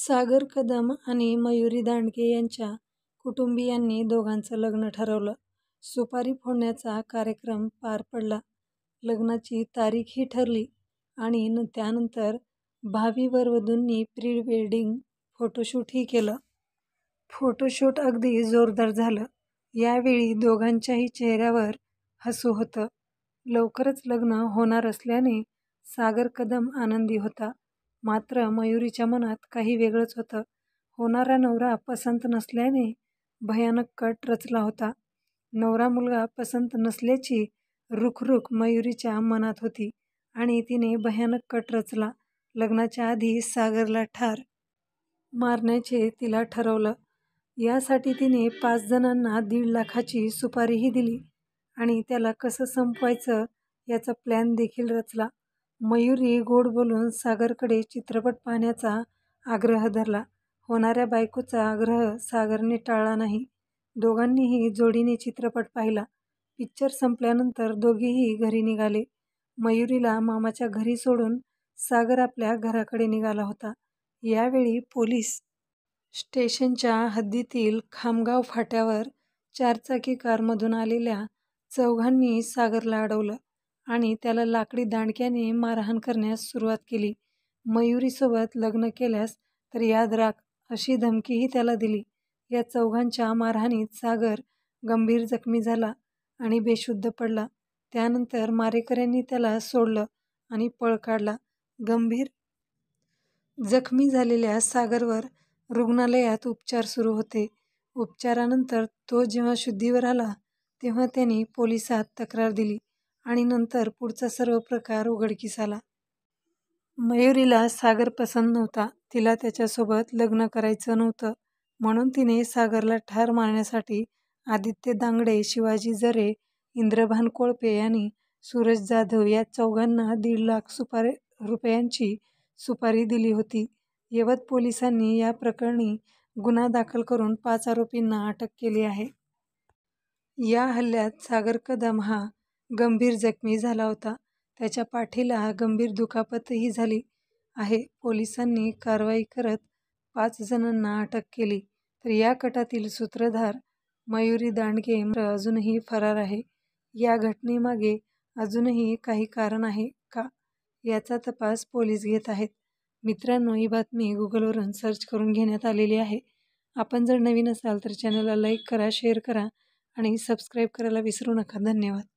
सागर कदम आणि मयुरी दांडगे यांच्या कुटुंबीयांनी दोघांचं लग्न ठरवलं. सुपारी फोडण्याचा कार्यक्रम पार पडला. लग्नाची तारीखही ठरली आणि त्यानंतर भावी वरवधूंनी प्री वेडिंग फोटोशूटही केलं. फोटोशूट अगदी जोरदार झालं. यावेळी दोघांच्याही चेहऱ्यावर हसू होतं. लवकरच लग्न होणार असल्याने सागर कदम आनंदी होता. मात्र मयुरीच्या मनात काही वेगळंच होतं. होणारा नवरा पसंत नसल्याने भयानक कट रचला होता. नवरा मुलगा पसंत नसल्याची रुखरुख मयुरीच्या मनात होती आणि तिने भयानक कट रचला. लग्नाच्या आधी सागरला ठार मारण्याचे तिला ठरवलं. यासाठी तिने 5 जणांना 1.5 लाखाची सुपारीही दिली आणि त्याला कसं संपवायचं याचा प्लॅन देखील रचला. मयुरी गोड बोलून सागरकडे चित्रपट पाहण्याचा आग्रह धरला. होणाऱ्या बायकोचा आग्रह सागरने टाळला नाही. दोघांनीही जोडीने चित्रपट पाहिला. पिक्चर संपल्यानंतर दोघेही घरी निघाले. मयुरीला मामाच्या घरी सोडून सागर आपल्या घराकडे निघाला होता. यावेळी पोलीस स्टेशनच्या हद्दीतील खामगाव फाट्यावर 4चाकी कारमधून आलेल्या चौघांनी सागरला अडवलं आणि त्याला लाकडी दांडक्याने मारहाण करण्यास सुरुवात केली. मयुरीसोबत लग्न केल्यास तर याद राख अशी धमकीही त्याला दिली. या चौघांच्या मारहाणीत सागर गंभीर जखमी झाला आणि बेशुद्ध पडला. त्यानंतर मारेकऱ्यांनी त्याला सोडलं आणि पळ काढला. गंभीर जखमी झालेल्या सागरवर रुग्णालयात उपचार सुरू होते. उपचारानंतर तो जेव्हा शुद्धीवर आला तेव्हा त्याने पोलिसात तक्रार दिली आणि नंतर पुढचा सर्व प्रकार उघडकीस आला. मयुरीला सागर पसंत नव्हता. तिला त्याच्यासोबत लग्न करायचं नव्हतं. म्हणून तिने सागरला ठार मारण्यासाठी आदित्य दांगडे, शिवाजी जरे, इंद्रभान कोळपे आणि सूरज जाधव या चौघांना 1.5 लाख रुपयांची सुपारी दिली होती. यवत पोलिसांनी या प्रकरणी गुन्हा दाखल करून 5 आरोपींना अटक केली आहे. या हल्ल्यात सागर कदम हा गंभीर जखमी झाला होता. त्याच्या पाठीला गंभीर दुखापतही झाली आहे. पोलिसांनी कारवाई करत 5 जणांना अटक केली. तर या कटातील सूत्रधार मयुरी दांडगे अजूनही फरार आहे. या घटनेमागे अजूनही काही कारण आहे का याचा तपास पोलीस घेत आहेत. मित्रांनो, ही बातमी गुगलवरून सर्च करून घेण्यात आलेली आहे. आपण जर नवीन असाल तर चॅनलला लाईक करा, शेअर करा आणि सबस्क्राईब करायला विसरू नका. धन्यवाद.